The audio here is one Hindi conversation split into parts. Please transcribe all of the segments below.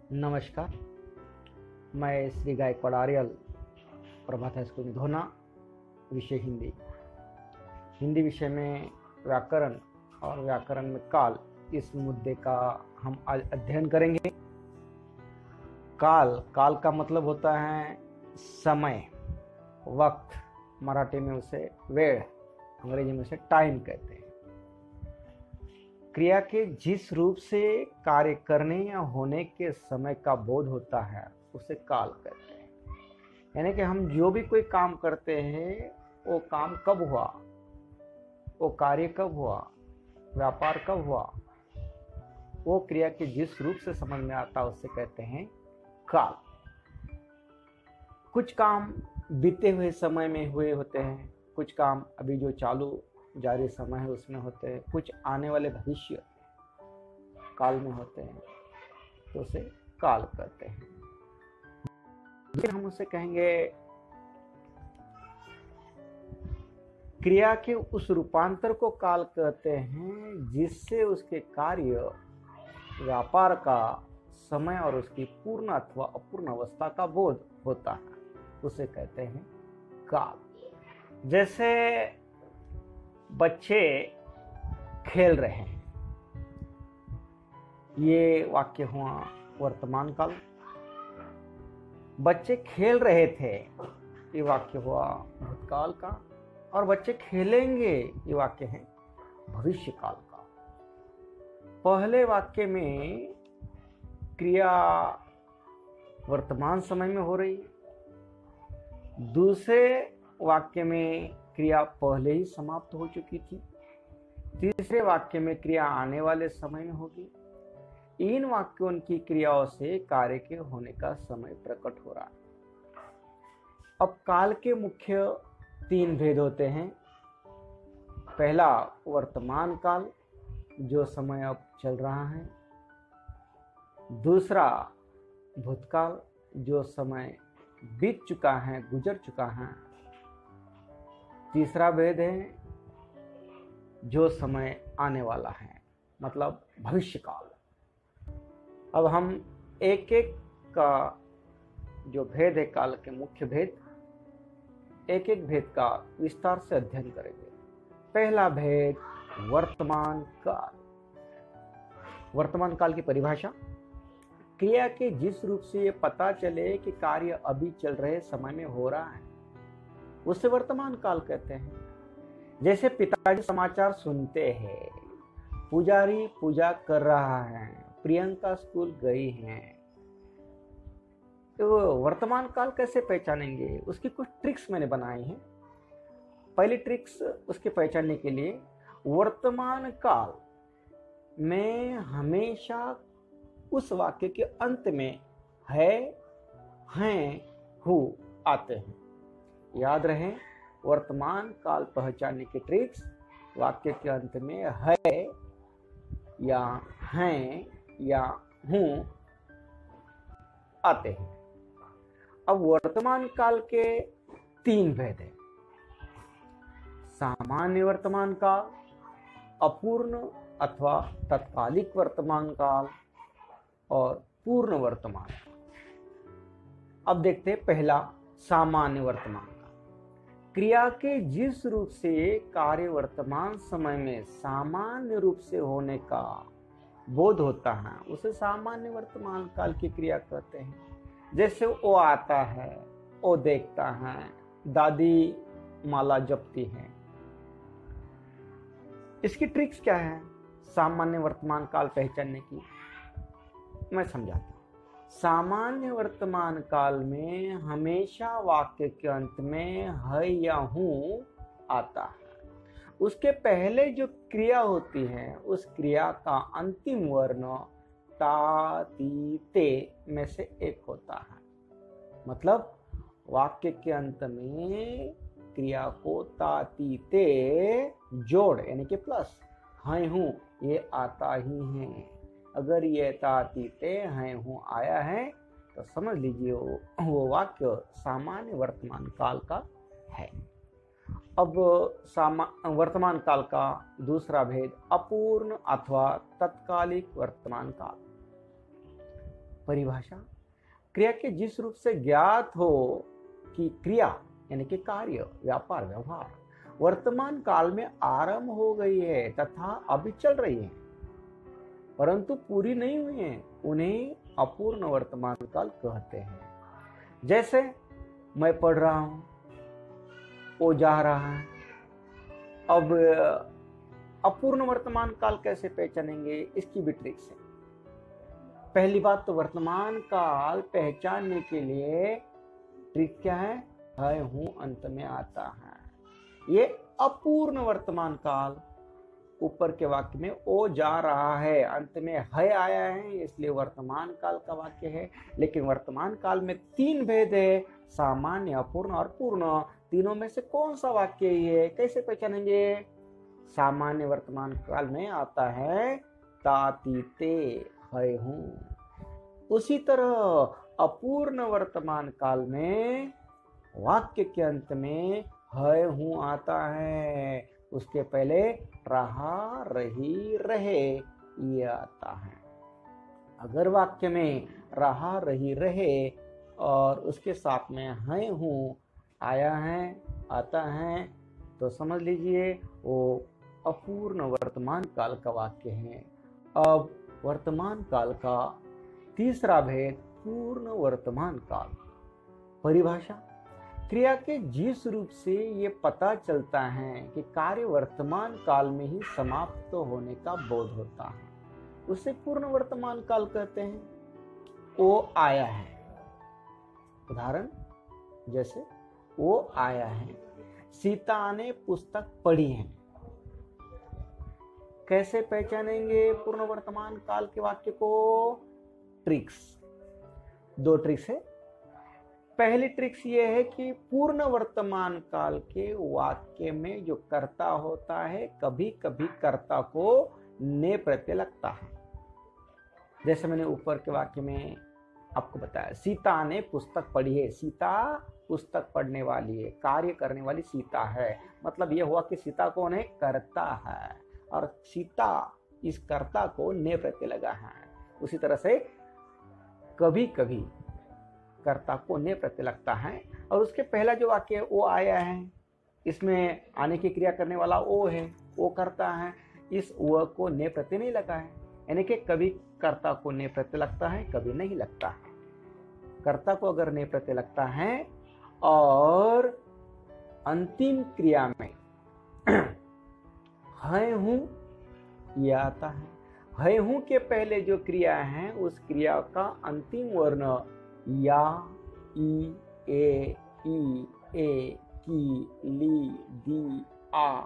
नमस्कार। मैं श्री गायकवाड़ आर्यल, प्रभात हाई स्कूल धोना, विषय हिंदी। हिंदी विषय में व्याकरण और व्याकरण में काल, इस मुद्दे का हम आज अध्ययन करेंगे। काल का मतलब होता है समय, वक्त। मराठी में उसे वेळ, अंग्रेजी में उसे टाइम कहते हैं। क्रिया के जिस रूप से कार्य करने या होने के समय का बोध होता है उसे काल कहते हैं। यानी कि हम जो भी कोई काम करते हैं, वो काम कब हुआ, वो कार्य कब हुआ, व्यापार कब हुआ, वो क्रिया के जिस रूप से समझ में आता है उसे कहते हैं काल। कुछ काम बीते हुए समय में हुए होते हैं, कुछ काम अभी जो चालू जारी समय है उसमें होते हैं, कुछ आने वाले भविष्य काल में होते हैं, तो उसे काल कहते हैं। फिर हम उसे कहेंगे क्रिया के उस रूपांतर को काल कहते हैं जिससे उसके कार्य, व्यापार का समय और उसकी पूर्ण अथवा अपूर्ण अवस्था का बोध होता है, उसे कहते हैं काल। जैसे बच्चे खेल रहे हैं, ये वाक्य हुआ वर्तमान काल। बच्चे खेल रहे थे, ये वाक्य हुआ भूतकाल का। और बच्चे खेलेंगे, ये वाक्य है भविष्य काल का। पहले वाक्य में क्रिया वर्तमान समय में हो रही है, दूसरे वाक्य में क्रिया पहले ही समाप्त हो चुकी थी, तीसरे वाक्य में क्रिया आने वाले समय में होगी। इन वाक्यों की क्रियाओं से कार्य के होने का समय प्रकट हो रहा है। अब काल के मुख्य 3 भेद होते हैं। पहला वर्तमान काल, जो समय अब चल रहा है। दूसरा भूतकाल, जो समय बीत चुका है, गुजर चुका है। तीसरा भेद है जो समय आने वाला है, मतलब भविष्य काल। अब हम एक एक का जो भेद है, काल के मुख्य भेद, एक एक भेद का विस्तार से अध्ययन करेंगे। पहला भेद वर्तमान काल। वर्तमान काल की परिभाषा, क्रिया के जिस रूप से ये पता चले कि कार्य अभी चल रहे समय में हो रहा है, उसे वर्तमान काल कहते हैं। जैसे पिताजी समाचार सुनते हैं, पुजारी पूजा कर रहा है, प्रियंका स्कूल गई है, तो वर्तमान काल कैसे पहचानेंगे? उसकी कुछ ट्रिक्स मैंने बनाई हैं। पहली ट्रिक्स उसके पहचानने के लिए, वर्तमान काल में हमेशा उस वाक्य के अंत में है, हैं, हु आते हैं। याद रहे, वर्तमान काल पहचानने की ट्रिक्स वाक्य के अंत में है या हैं या हूं आते हैं। अब वर्तमान काल के 3 भेद हैं। सामान्य वर्तमान काल, अपूर्ण अथवा तत्कालिक वर्तमान काल और पूर्ण वर्तमान काल। अब देखते हैं पहला सामान्य वर्तमान काल। क्रिया के जिस रूप से कार्य वर्तमान समय में सामान्य रूप से होने का बोध होता है, उसे सामान्य वर्तमान काल की क्रिया कहते हैं। जैसे वो आता है, वो देखता है, दादी माला जपती है। इसकी ट्रिक्स क्या है सामान्य वर्तमान काल पहचानने की, मैं समझाता हूं। सामान्य वर्तमान काल में हमेशा वाक्य के अंत में है या हूं आता है। उसके पहले जो क्रिया होती है, उस क्रिया का अंतिम वर्ण ता, ती, ते में से एक होता है। मतलब वाक्य के अंत में क्रिया को ता, ती, ते जोड़ यानी कि प्लस है, हूं, ये आता ही है। अगर ये ता, ती, ते, हैं, हूं आया है तो समझ लीजिए वो वाक्य सामान्य वर्तमान काल का है। अब वर्तमान काल का दूसरा भेद अपूर्ण अथवा तत्कालिक वर्तमान काल। परिभाषा, क्रिया के जिस रूप से ज्ञात हो कि क्रिया यानी कि कार्य, व्यापार, व्यवहार वर्तमान काल में आरंभ हो गई है तथा अभी चल रही है परंतु पूरी नहीं हुई है, उन्हें अपूर्ण वर्तमान काल कहते हैं। जैसे मैं पढ़ रहा हूं, वो जा रहा है। अब अपूर्ण वर्तमान काल कैसे पहचानेंगे, इसकी भी ट्रिक्स है। पहली बात तो वर्तमान काल पहचानने के लिए ट्रिक क्या है हूं अंत में आता है। ये अपूर्ण वर्तमान काल, ऊपर के वाक्य में ओ जा रहा है, अंत में है आया है, इसलिए वर्तमान काल का वाक्य है। लेकिन वर्तमान काल में 3 भेद है, सामान्य, अपूर्ण और पूर्ण। तीनों में से कौन सा वाक्य है, कैसे पहचानेंगे? सामान्य वर्तमान काल में आता है तातीते है हूं। उसी तरह अपूर्ण वर्तमान काल में वाक्य के अंत में है हूं आता है, उसके पहले रहा, रही, रहे ये आता है। अगर वाक्य में रहा, रही, रहे और उसके साथ में है हूं आया है, आता है, तो समझ लीजिए वो अपूर्ण वर्तमान काल का वाक्य है। अब वर्तमान काल का तीसरा भेद पूर्ण वर्तमान काल। परिभाषा, क्रिया के जिस रूप से ये पता चलता है कि कार्य वर्तमान काल में ही समाप्त होने का बोध होता है, उसे पूर्ण वर्तमान काल कहते हैं। वो आया है, उदाहरण जैसे वो आया है, सीता ने पुस्तक पढ़ी है। कैसे पहचानेंगे पूर्ण वर्तमान काल के वाक्य को? ट्रिक्स, 2 ट्रिक्स है। पहली ट्रिक्स ये है कि पूर्ण वर्तमान काल के वाक्य में जो कर्ता होता है कभी कभी कर्ता को ने प्रत्यय लगता है। जैसे मैंने ऊपर के वाक्य में आपको बताया, सीता ने पुस्तक पढ़ी है। सीता पुस्तक पढ़ने वाली है, कार्य करने वाली सीता है, मतलब यह हुआ कि सीता कौन है? कर्ता है, और सीता इस कर्ता को ने प्रत्यय लगा है। उसी तरह से कभी कभी कर्ता को ने प्रत्यय लगता है। और उसके पहला जो वाक्य है वो आया है, इसमें आने की क्रिया करने वाला ओ है, वो करता है, इस वो को ने प्रत्यय नहीं लगा है। यानी कि कभी कर्ता को ने प्रत्यय लगता है, कभी नहीं लगता है। कर्ता को अगर ने प्रत्यय लगता है और अंतिम क्रिया में है हूं यह आता है हूं के पहले जो क्रिया है उस क्रिया का अंतिम वर्ण या, ई, ए, की, ली, दी, आ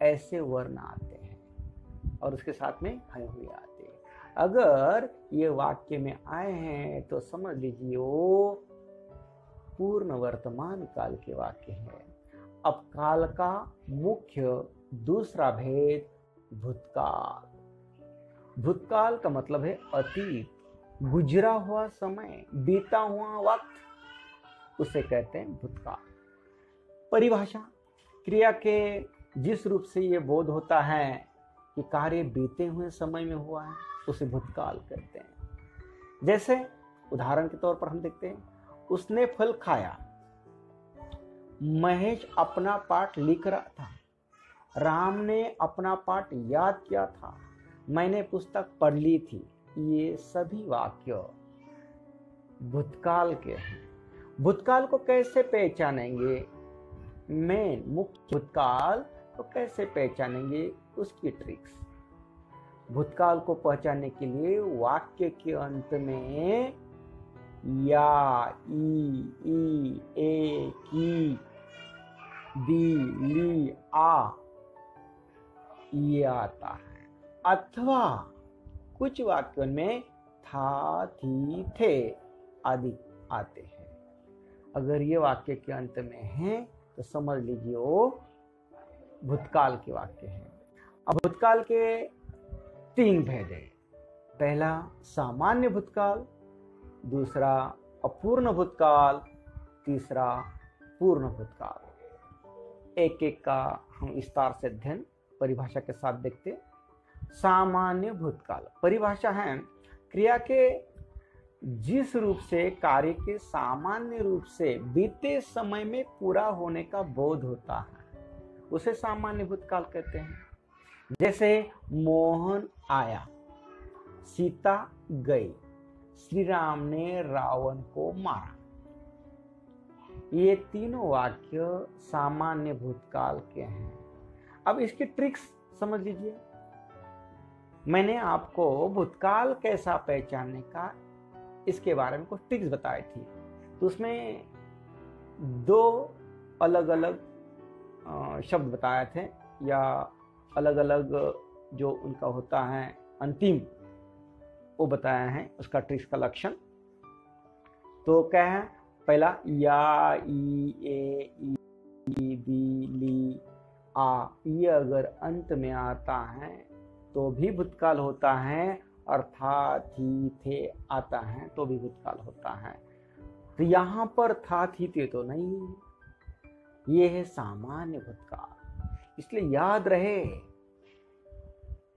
ऐसे वर्ण आते हैं और उसके साथ में है हुए आते हैं। अगर ये वाक्य में आए हैं तो समझ लीजिए वो पूर्ण वर्तमान काल के वाक्य है। अब काल का मुख्य दूसरा भेद भूतकाल। भूतकाल का मतलब है अतीत, गुजरा हुआ समय, बीता हुआ वक्त, उसे कहते हैं भूतकाल। परिभाषा, क्रिया के जिस रूप से ये बोध होता है कि कार्य बीते हुए समय में हुआ है उसे भूतकाल कहते हैं। जैसे उदाहरण के तौर पर हम देखते हैं, उसने फल खाया, महेश अपना पाठ लिख रहा था, राम ने अपना पाठ याद किया था, मैंने पुस्तक पढ़ ली थी। ये सभी वाक्य भूतकाल के हैं। भूतकाल को कैसे पहचानेंगे? मेन मुख्य भूतकाल को कैसे पहचानेंगे, उसकी ट्रिक्स। भूतकाल को पहचानने के लिए वाक्य के अंत में या, ई, ए, की, दी, ली, आ ये आता है, अथवा कुछ वाक्यों में था, थी, थे आदि आते हैं। अगर ये वाक्य के अंत में है तो समझ लीजिए वो भूतकाल के वाक्य हैं। अब भूतकाल के 3 भेद है। पहला सामान्य भूतकाल, दूसरा अपूर्ण भूतकाल, तीसरा पूर्ण भूतकाल। एक एक का हम विस्तार से अध्ययन परिभाषा के साथ देखते। सामान्य भूतकाल परिभाषा है, क्रिया के जिस रूप से कार्य के सामान्य रूप से बीते समय में पूरा होने का बोध होता है उसे सामान्य भूतकाल कहते हैं। जैसे मोहन आया, सीता गई, श्री राम ने रावण को मारा। ये तीनों वाक्य सामान्य भूतकाल के हैं। अब इसकी ट्रिक्स समझ लीजिए। मैंने आपको भूतकाल कैसा पहचानने का इसके बारे में कुछ ट्रिक्स बताई थी, तो उसमें दो अलग अलग शब्द बताए थे, या अलग अलग जो उनका होता है अंतिम वो बताया है, उसका ट्रिक्स का लक्षण। तो क्या है? पहला या, ई, ए, ई, बी, ली, आ, ये अगर अंत में आता है तो भी भूतकाल होता है, और था, थी, थे आता है तो भी भूतकाल होता है। तो यहाँ पर था, थी, थे तो नहीं, ये है सामान्य भूतकाल। इसलिए याद रहे,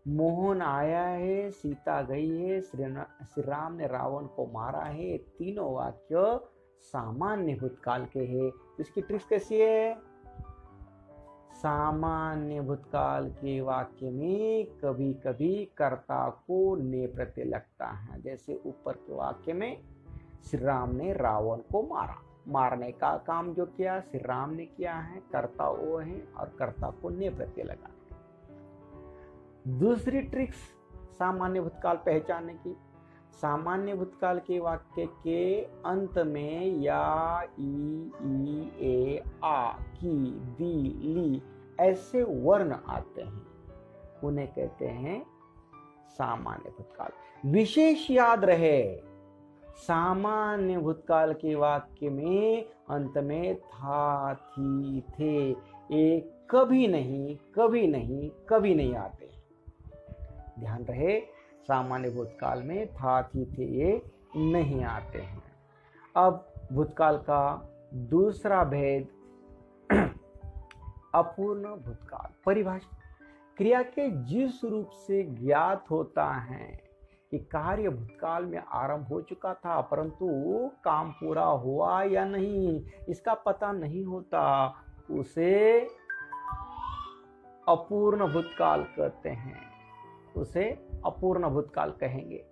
मोहन आया है, सीता गई है, श्री राम ने रावण को मारा है, तीनों वाक्य सामान्य भूतकाल के हैं। इसकी ट्रिक्स कैसी है? सामान्य भूतकाल के वाक्य में कभी कभी कर्ता को ने प्रत्यय लगता है। जैसे ऊपर के वाक्य में श्री राम ने रावण को मारा, मारने का काम जो किया श्री राम ने किया है, कर्ता वो है और कर्ता को ने प्रत्यय लगा। दूसरी ट्रिक्स सामान्य भूतकाल पहचानने की, सामान्य भूतकाल के वाक्य के अंत में या, ई, ए, आ, की, दी, ली ऐसे वर्ण आते हैं, उन्हें कहते हैं सामान्य भूतकाल। विशेष याद रहे, सामान्य भूतकाल के वाक्य में अंत में था, थी, थे ये कभी नहीं कभी नहीं कभी नहीं आते। ध्यान रहे, सामान्य भूतकाल में था, थी, थे ये नहीं आते हैं। अब भूतकाल का दूसरा भेद अपूर्ण भूतकाल। परिभाषा, क्रिया के जिस रूप से ज्ञात होता है कि कार्य भूतकाल में आरंभ हो चुका था परंतु काम पूरा हुआ या नहीं इसका पता नहीं होता, उसे अपूर्ण भूतकाल कहते हैं। उसे अपूर्ण भूतकाल कहेंगे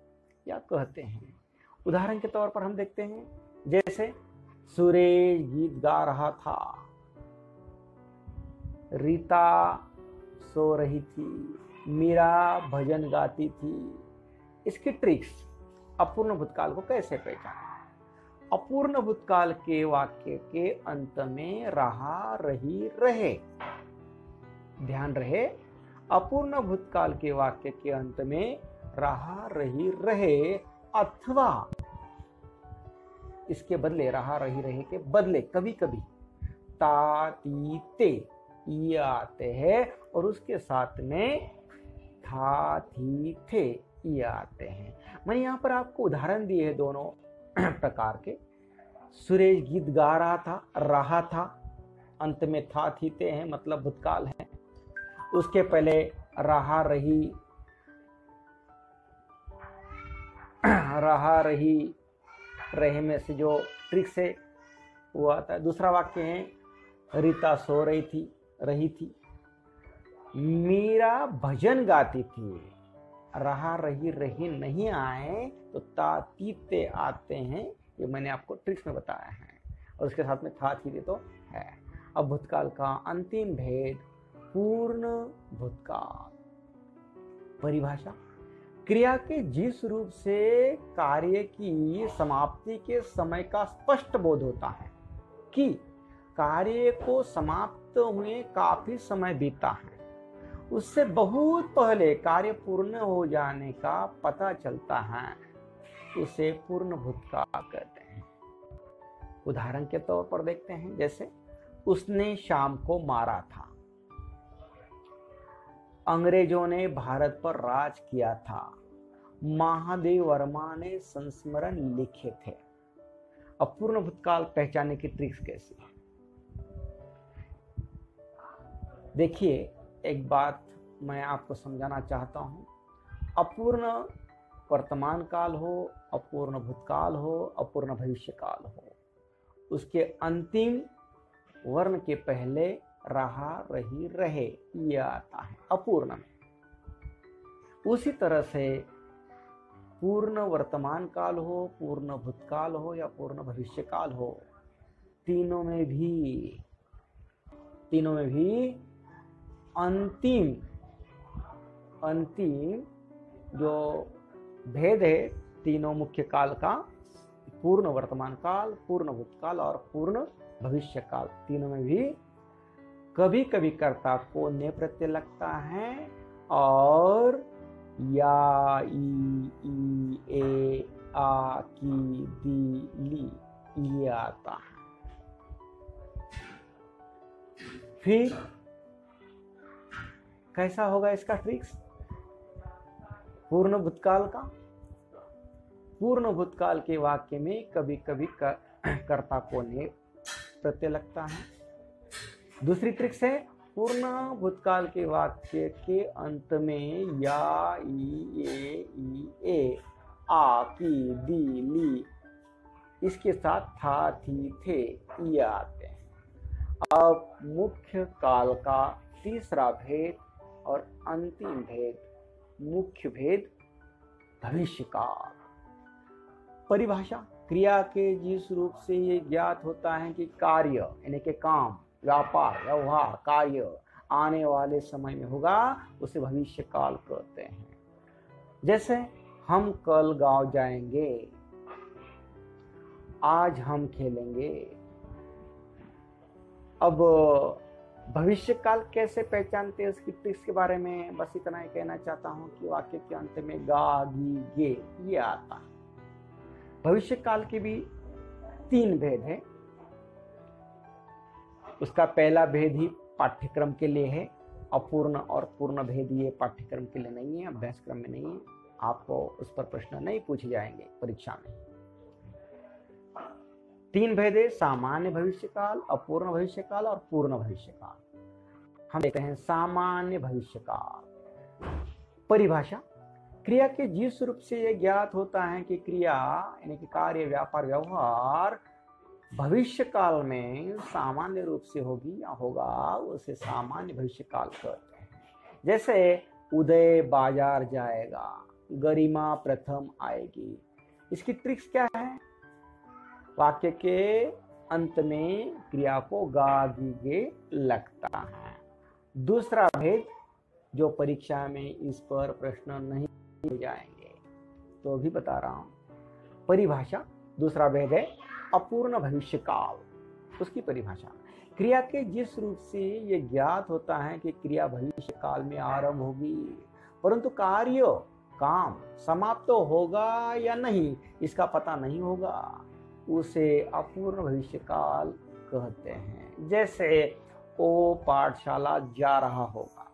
या कहते हैं। उदाहरण के तौर पर हम देखते हैं, जैसे सुरेश गीत गा रहा था, रीता सो रही थी, मीरा भजन गाती थी। इसकी ट्रिक्स, अपूर्ण भूतकाल को कैसे पहचानें? अपूर्ण भूतकाल के वाक्य के अंत में रहा, रही, रहे। ध्यान रहे, अपूर्ण भूतकाल के वाक्य के अंत में रहा, रही, रहे अथवा इसके बदले, रहा, रही, रहे के बदले कभी कभी ता, ती, ते ये आते हैं और उसके साथ में था, थी, थे ये आते हैं। मैंने यहाँ पर आपको उदाहरण दिए हैं दोनों प्रकार के। सुरेश गीत गा रहा था, अंत में था, थी, थे हैं, मतलब भूतकाल है। उसके पहले रहा, रही, रहे में से जो ट्रिक से वो आता है। दूसरा वाक्य है रीता सो रही थी, मीरा भजन गाती थी। रहा, रही नहीं आए तो ता, ती, ते आते हैं, ये मैंने आपको ट्रिक्स में बताया है, और उसके साथ में था, थी, ते तो है। अब भूतकाल का अंतिम भेद पूर्ण भूतकाल। परिभाषा, क्रिया के जिस रूप से कार्य की समाप्ति के समय का स्पष्ट बोध होता है कि कार्य को समाप्त हुए काफी समय बीता है, उससे बहुत पहले कार्य पूर्ण हो जाने का पता चलता है, उसे पूर्ण भूतकाल कहते हैं। उदाहरण के तौर पर देखते हैं, जैसे उसने शाम को मारा था, अंग्रेजों ने भारत पर राज किया था, महादेव वर्मा ने संस्मरण लिखे थे। अपूर्ण भूतकाल पहचानने की ट्रिक्स कैसी है? देखिए, एक बात मैं आपको समझाना चाहता हूं। अपूर्ण वर्तमान काल हो, अपूर्ण भूतकाल हो, अपूर्ण भविष्य काल हो, उसके अंतिम वर्ण के पहले रहा रही रहे ये आता है अपूर्ण में। उसी तरह से पूर्ण वर्तमान काल हो, पूर्ण भूतकाल हो या पूर्ण भविष्य काल हो, तीनों में भी अंतिम जो भेद है तीनों मुख्य काल का, पूर्ण वर्तमान काल, पूर्ण भूतकाल और पूर्ण भविष्य काल, तीनों में भी कभी कभी कर्ता को ने प्रत्यय लगता है और या, ई, ए, आ, की, दी, ली ये आता है। फिर कैसा होगा इसका ट्रिक्स? पूर्ण भूतकाल के वाक्य में कभी कभी कर्ता को ने प्रत्यय लगता है। दूसरी ट्रिक्स है पूर्ण भूतकाल के वाक्य के अंत में या, ए, आ, की, दी, ली इसके साथ था, थी, थे ये आते हैं। अब मुख्य काल का तीसरा भेद और अंतिम भेद, मुख्य भेद भविष्य काल। परिभाषा, क्रिया के जिस रूप से ये ज्ञात होता है कि कार्य यानी कि काम, व्यापार, व्यवहार, कार्य आने वाले समय में होगा उसे भविष्य काल कहते हैं। जैसे हम कल गांव जाएंगे, आज हम खेलेंगे। अब भविष्य काल कैसे पहचानते हैं उसकी ट्रिक्स के बारे में बस इतना ही कहना चाहता हूं कि वाक्य के अंत में गा, गी, गे ये आता है। भविष्य काल के भी 3 भेद है। उसका पहला भेद ही पाठ्यक्रम के लिए है, अपूर्ण और पूर्ण भेद ये पाठ्यक्रम के लिए नहीं है, अभ्यासक्रम में नहीं है, आपको उस पर प्रश्न नहीं पूछे जाएंगे परीक्षा में। 3 भेद है, सामान्य भविष्य काल, अपूर्ण भविष्य काल और पूर्ण भविष्य काल। हम देखते हैं सामान्य भविष्य काल। परिभाषा, क्रिया के जिस रूप से यह ज्ञात होता है कि क्रिया यानी कि कार्य, व्यापार, व्यवहार भविष्य काल में सामान्य रूप से होगी या होगा उसे सामान्य भविष्य काल कहते हैं। जैसे उदय बाजार जाएगा, गरिमा प्रथम आएगी। इसकी ट्रिक्स क्या है? वाक्य के अंत में क्रिया को गा, गी, गे लगता है। दूसरा भेद जो परीक्षा में इस पर प्रश्न नहीं हो जाएंगे तो भी बता रहा हूं। परिभाषा, दूसरा भेद है अपूर्ण भविष्य काल। उसकी परिभाषा, क्रिया के जिस रूप से ये ज्ञात होता है कि क्रिया भविष्य काल में आरंभ होगी परंतु कार्य, काम समाप्त तो होगा या नहीं इसका पता नहीं होगा, उसे अपूर्ण भविष्य काल कहते हैं। जैसे वो पाठशाला जा रहा होगा,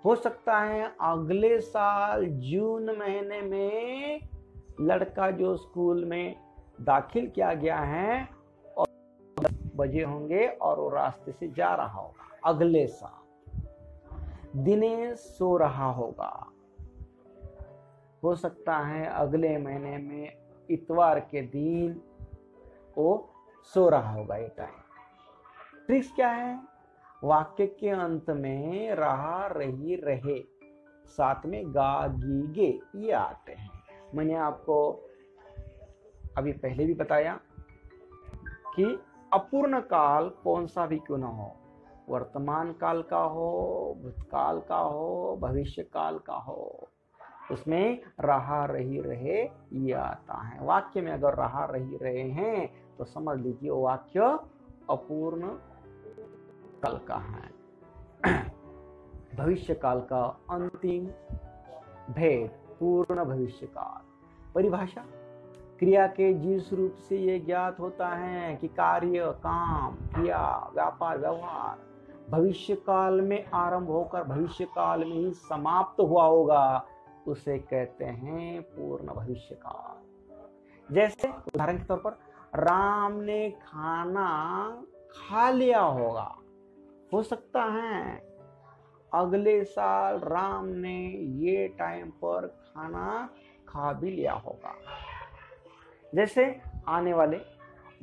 हो सकता है अगले साल जून महीने में लड़का जो स्कूल में दाखिल किया गया है और 10 बजे होंगे और वो रास्ते से जा रहा होगा अगले साल। दिनेश सो रहा होगा, हो सकता है अगले महीने में इतवार के दिन वो सो रहा होगा ये टाइम। ट्रिक्स क्या है? वाक्य के अंत में रहा, रही, रहे, साथ में गा, गी, गे ये आते हैं। मैंने आपको अभी पहले भी बताया कि अपूर्ण काल कौन सा भी क्यों ना हो, वर्तमान काल का हो, भूतकाल का हो, भविष्य काल का हो, उसमें रहा, रही, रहे ये आता है। वाक्य में अगर रहा, रही, रहे हैं तो समझ लीजिए वो वाक्य अपूर्ण काल का है। भविष्य काल का अंतिम भेद पूर्ण भविष्य काल। परिभाषा, क्रिया के जिस रूप से ये ज्ञात होता है कि कार्य, काम, क्रिया, व्यापार, व्यवहार भविष्य काल में आरंभ होकर भविष्य काल में ही समाप्त हुआ होगा उसे कहते हैं पूर्ण भविष्य काल। जैसे उदाहरण के तौर पर राम ने खाना खा लिया होगा, हो सकता है अगले साल राम ने ये टाइम पर खाना खा भी लिया होगा। जैसे आने वाले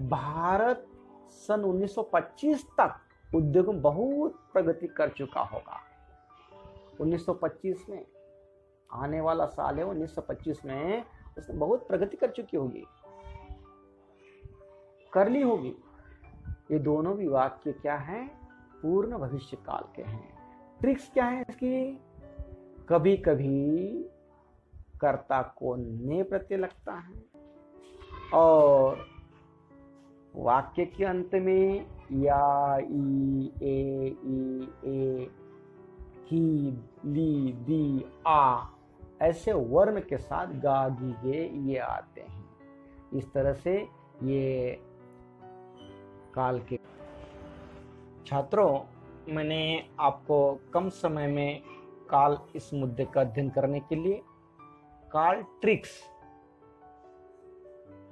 भारत सन 1925 तक उद्योग में बहुत प्रगति कर चुका होगा। 1925 में आने वाला साल है 1925 में, उसने बहुत प्रगति कर चुकी होगी, कर ली होगी। ये दोनों भी वाक्य क्या हैं? पूर्ण भविष्य काल के हैं। ट्रिक्स क्या है इसकी? कभी कभी कर्ता को ने प्रत्यय लगता है और वाक्य के अंत में या, ई, ए, की, ली, दी, आ ऐसे वर्ण के साथ गा, गी, गे ये आते हैं। इस तरह से ये काल के छात्रों, मैंने आपको कम समय में काल इस मुद्दे का अध्ययन करने के लिए काल ट्रिक्स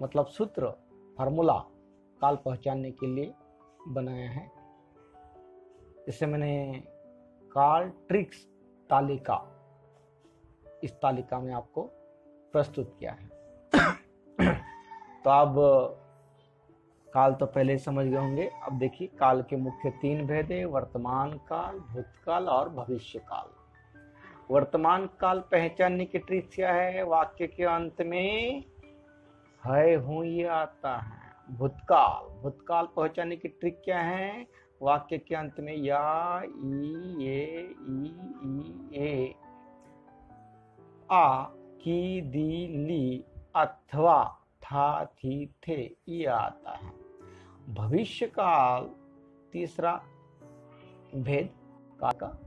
मतलब सूत्र, फार्मूला काल पहचानने के लिए बनाया है। इसे मैंने काल ट्रिक्स तालिका, इस तालिका में आपको प्रस्तुत किया है। तो अब काल तो पहले ही समझ गए होंगे। अब देखिए काल के मुख्य 3 भेद है: वर्तमान काल, भूतकाल और भविष्य काल। वर्तमान काल पहचानने की ट्रिक क्या है? वाक्य के अंत में है, हूं ये आता है। भूतकाल, भूतकाल पहचानने की ट्रिक क्या है? वाक्य के अंत में या, ई, ए, आ, की, दी, ली अथवा था, थी, थे ये आता है। भविष्य काल तीसरा भेद काल का,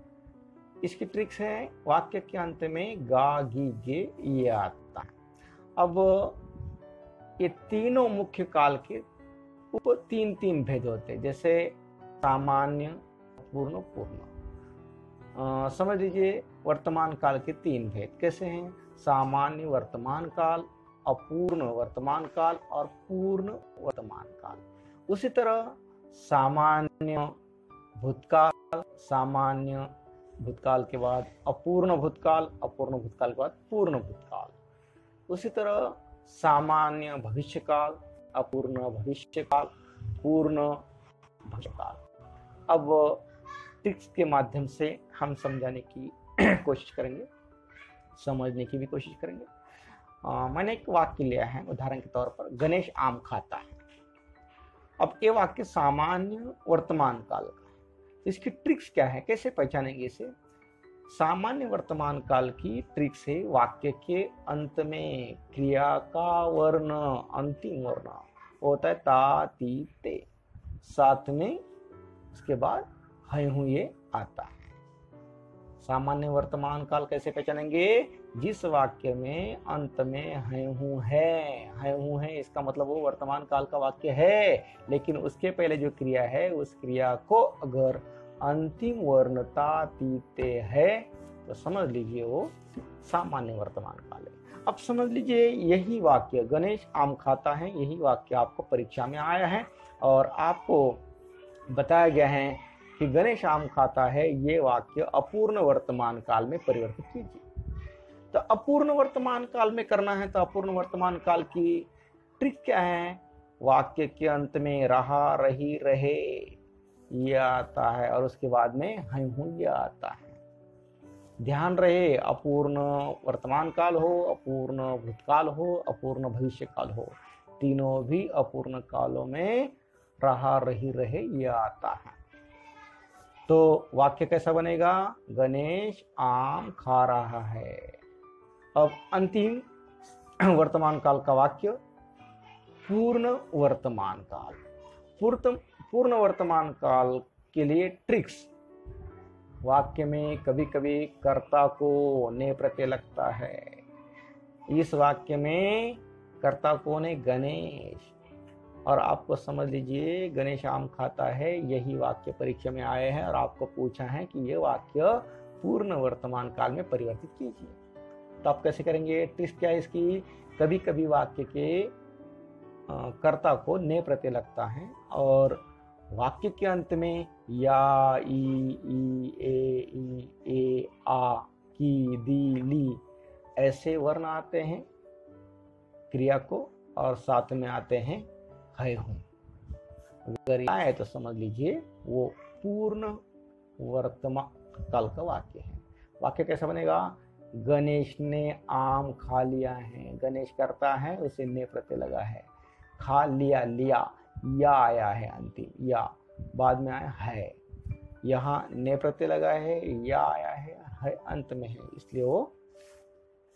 इसकी ट्रिक्स है वाक्य के अंत में गा, गी, गे ये आता है। अब ये तीनों मुख्य काल के ऊपर 3 भेद होते हैं, जैसे सामान्य, पूर्ण, पूर्ण। समझ लीजिए वर्तमान काल के 3 भेद कैसे हैं? सामान्य वर्तमान काल, अपूर्ण वर्तमान काल और पूर्ण वर्तमान काल। उसी तरह सामान्य भूतकाल, सामान्य भूतकाल के बाद अपूर्ण भूतकाल, अपूर्ण भूतकाल के बाद पूर्ण भूतकाल। उसी तरह सामान्य भविष्यकाल, अपूर्ण भविष्यकाल, पूर्ण भविष्यकाल। अब ट्रिक्स के माध्यम से हम समझाने की कोशिश करेंगे, समझने की भी कोशिश करेंगे। मैंने एक वाक्य लिया है उदाहरण के तौर पर, गणेश आम खाता है। अब ये वाक्य सामान्य वर्तमान काल का है। इसकी ट्रिक्स क्या है, कैसे पहचानेंगे इसे? सामान्य वर्तमान काल की ट्रिक्स है वाक्य के अंत में क्रिया का वर्ण, अंतिम वर्ण होता है ता, ती, ते, साथ में उसके बाद है, हूं ये आता है। सामान्य वर्तमान काल कैसे पहचानेंगे? जिस वाक्य में अंत में है, हूं है, इसका मतलब वो वर्तमान काल का वाक्य है, लेकिन उसके पहले जो क्रिया है उस क्रिया को अगर अंतिम वर्ण ता, ती, ते है तो समझ लीजिए वो सामान्य वर्तमान काल है। अब समझ लीजिए यही वाक्य गणेश आम खाता है, यही वाक्य आपको परीक्षा में आया है और आपको बताया गया है कि गणेश आम खाता है, ये वाक्य अपूर्ण वर्तमान काल में परिवर्तित कीजिए। तो अपूर्ण वर्तमान काल में करना है तो अपूर्ण वर्तमान काल की ट्रिक क्या है? वाक्य के अंत में रहा, रही, रहे ये आता है और उसके बाद में है, हूं ये आता है। ध्यान रहे अपूर्ण वर्तमान काल हो, अपूर्ण भूतकाल हो, अपूर्ण भविष्य काल हो, तीनों भी अपूर्ण कालों में रहा, रही, रहे ये आता है। तो वाक्य कैसा बनेगा? गणेश आम खा रहा है। अब अंतिम वर्तमान काल का वाक्य पूर्ण वर्तमान काल। पूर्ण वर्तमान काल के लिए ट्रिक्स, वाक्य में कभी कभी कर्ता को ने प्रत्यय लगता है। इस वाक्य में कर्ता को ने गणेश, और आपको समझ लीजिए गणेश आम खाता है, यही वाक्य परीक्षा में आए हैं और आपको पूछा है कि ये वाक्य पूर्ण वर्तमान काल में परिवर्तित कीजिए। तो आप कैसे करेंगे? ट्रिक्स क्या है इसकी? कभी कभी वाक्य के कर्ता को ने प्रत्यय लगता है और वाक्य के अंत में या, ई, ए, आ, की, दी, ली ऐसे वर्ण आते हैं क्रिया को और साथ में आते हैं है हूं। अगर आए तो समझ लीजिए वो पूर्ण वर्तमान काल का वाक्य है। वाक्य कैसा बनेगा? गणेश ने आम खा लिया है। गणेश करता है, उसे ने प्रत्यय लगा है। खा लिया, लिया, या आया है अंतिम, या बाद में आया है। यहाँ ने प्रत्यय लगा है, या आया है अंत में है, इसलिए वो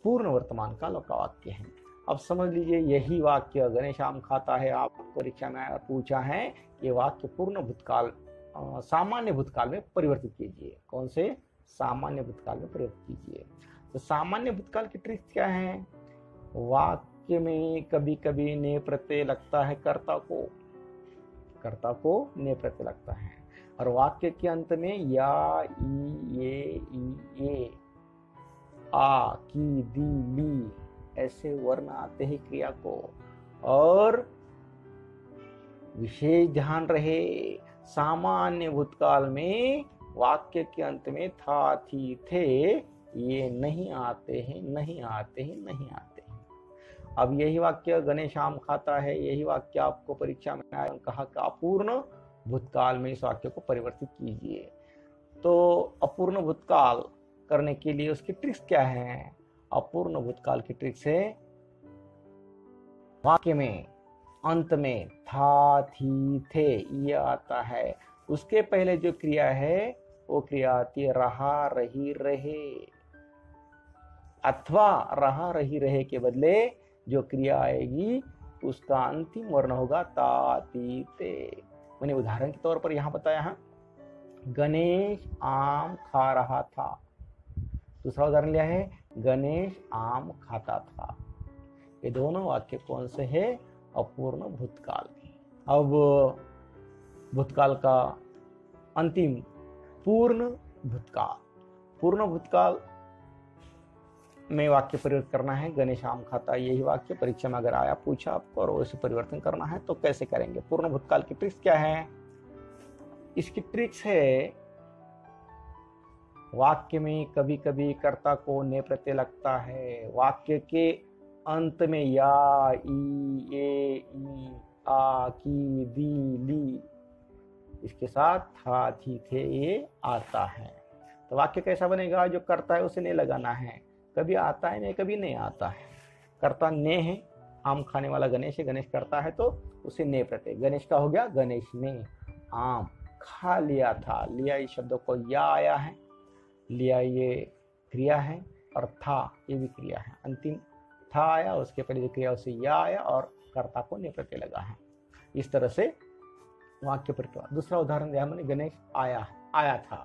पूर्ण वर्तमान काल का वाक्य है। अब समझ लीजिए यही वाक्य गणेश आम खाता है, आप परीक्षा में आया और पूछा है कि वाक्य पूर्ण भूतकाल सामान्य भूतकाल में परिवर्तित कीजिए। कौन से? सामान्य भूतकाल में परिवर्तित कीजिए। तो सामान्य भूतकाल की ट्रिक्स क्या है? वाक्य में कभी कभी ने प्रत्यय लगता है, कर्ता को ने प्रत्यय लगता है, और वाक्य के अंत में या, ये, आ, की, दी, ली ऐसे वर्ण आते हैं क्रिया को। और विशेष ध्यान रहे, सामान्य भूतकाल में वाक्य के अंत में था, थी, थे ये नहीं आते हैं, नहीं आते हैं, नहीं आते हैं। अब यही वाक्य गणेश आम खाता है, यही वाक्य आपको परीक्षा में आया, कहा कि अपूर्ण भूतकाल में इस वाक्य को परिवर्तित कीजिए। तो अपूर्ण भूतकाल करने के लिए उसकी ट्रिक्स क्या है? अपूर्ण भूतकाल की ट्रिक्स है वाक्य में अंत में था, थी, थे ये आता है, उसके पहले जो क्रिया है वो क्रिया आती है रहा, रही, रहे, अथवा रहा, रही, रहे के बदले जो क्रिया आएगी उसका अंतिम वर्ण होगा ता, ती, ते। मैंने उदाहरण के तौर पर यहां बताया है, गणेश आम खा रहा था। दूसरा उदाहरण लिया है, गणेश आम खाता था। ये दोनों वाक्य कौन से हैं? अपूर्ण भूतकाल। अब भूतकाल का अंतिम पूर्ण भूतकाल। पूर्ण भूतकाल में वाक्य परिवर्तन करना है, गणेश आम खाता, यही वाक्य परीक्षा में अगर आया, पूछा आपको और उसे परिवर्तन करना है तो कैसे करेंगे? पूर्ण भूतकाल की ट्रिक्स क्या है? इसकी ट्रिक्स है वाक्य में कभी कभी कर्ता को ने प्रत्यय लगता है, वाक्य के अंत में या, ई, ये, ई, आ, की, दी, ली इसके साथ था, थी, थे ये आता है। तो वाक्य कैसा बनेगा? जो करता है उसे ने लगाना है, कभी आता है, नहीं कभी नहीं आता है। कर्ता ने है, आम खाने वाला गणेश है, गणेश करता है तो उसे ने प्रत्यय। गणेश का हो गया गणेश ने आम खा लिया था, लिया इस शब्द को या आया है, लिया ये क्रिया है और था ये भी क्रिया है। अंतिम था आया, उसके पहले जो क्रिया उसे या आया और कर्ता को ने प्रत्यय लगा है। इस तरह से वाक्य परिवर्तन। दूसरा उदाहरण दिया मैंने, गणेश आया था।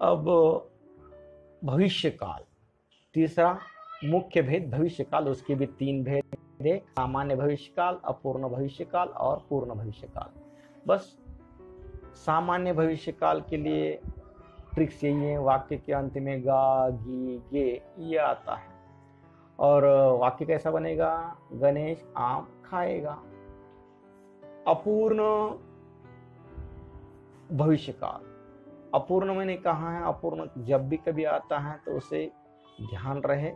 अब भविष्य काल, तीसरा मुख्य भेद भविष्य काल, उसके भी तीन भेद है, सामान्य भविष्य काल, अपूर्ण भविष्य काल और पूर्ण भविष्य काल। बस सामान्य भविष्य काल के लिए ट्रिक्स यही है, वाक्य के अंत में गा, गी, गे ये आता है। और वाक्य कैसा बनेगा? गणेश आम खाएगा। अपूर्ण भविष्य काल, अपूर्ण मैंने कहा है, अपूर्ण जब भी कभी आता है तो उसे ध्यान रहे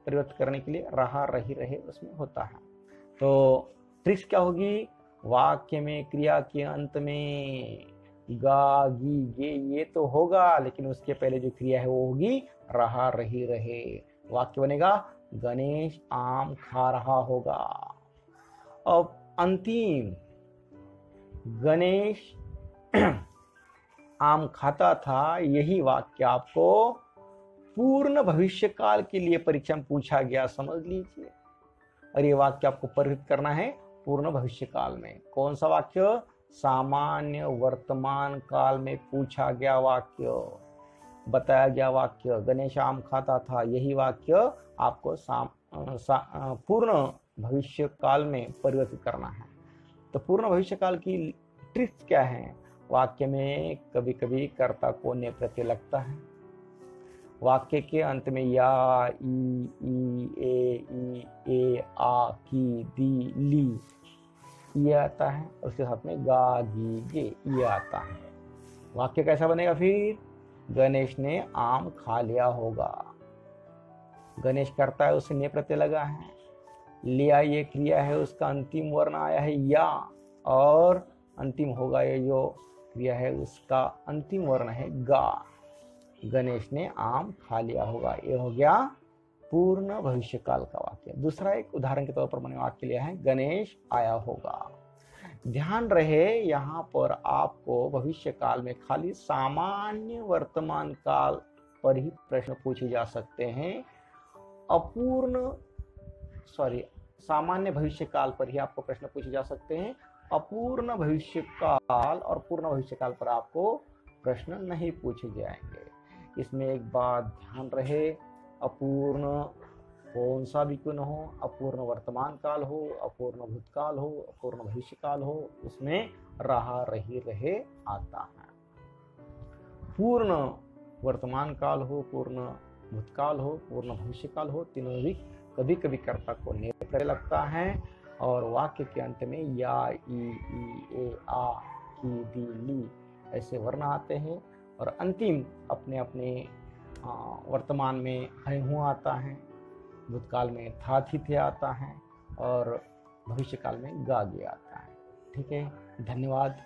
परिवर्तन करने के लिए रहा, रही, रहे उसमें होता है। तो ट्रिक्स क्या होगी? वाक्य में क्रिया के अंत में गा, गी, गे ये तो होगा, लेकिन उसके पहले जो क्रिया है वो होगी रहा, रही, रहे। वाक्य बनेगा गणेश आम खा रहा होगा। अब अंतिम गणेश आम खाता था, यही वाक्य आपको पूर्ण भविष्य काल के लिए परीक्षा में पूछा गया, समझ लीजिए। और ये वाक्य आपको परिवर्तित करना है पूर्ण भविष्य काल में। कौन सा वाक्य? सामान्य वर्तमान काल में पूछा गया वाक्य, बताया गया वाक्य, गणेश आम खाता था, यही वाक्य आपको पूर्ण भविष्य काल में परिवर्तित करना है। तो पूर्ण भविष्य काल की ट्रिक्स क्या है? वाक्य में कभी कभी कर्ता को ने प्रत्यय लगता है, वाक्य के अंत में या, ई, ए, आ, की, दी, ली ये आता है, उसके साथ में गा, गी, गे ये आता है। वाक्य कैसा बनेगा फिर? गणेश ने आम खा लिया होगा। गणेश करता है, उसे ने प्रत्यय लगा है, लिया ये क्रिया है उसका अंतिम वर्ण आया है या, और अंतिम होगा ये जो क्रिया है उसका अंतिम वर्ण है गा। गणेश ने आम खा लिया होगा, ये हो गया पूर्ण भविष्य काल का वाक्य। दूसरा एक उदाहरण के तौर पर मैंने वाक्य लिया है गणेश आया होगा। ध्यान रहे यहाँ पर आपको भविष्य काल में खाली सामान्य वर्तमान काल पर ही प्रश्न पूछे जा सकते हैं। सामान्य भविष्य काल पर ही आपको प्रश्न पूछे जा सकते हैं। अपूर्ण भविष्य काल और पूर्ण भविष्य काल पर आपको प्रश्न नहीं पूछे जाएंगे। इसमें एक बात ध्यान रहे, अपूर्ण कौन सा भी क्यों न हो, अपूर्ण वर्तमान काल हो, अपूर्ण भूतकाल हो, अपूर्ण भविष्य काल हो, उसमें रहा रही रहे आता है। पूर्ण वर्तमान काल हो, पूर्ण भूतकाल हो, पूर्ण भविष्य काल हो, तीनों भी कभी कभी कर्ता को नेप लगता है और वाक्य के अंत में या, ई, ए, आ, की, दी, ली ऐसे वर्ण आते हैं और अंतिम अपने अपने वर्तमान में है हूँ आता है, भूतकाल में था थी थे आता है और भविष्य काल में गा गया आता है। ठीक है, धन्यवाद।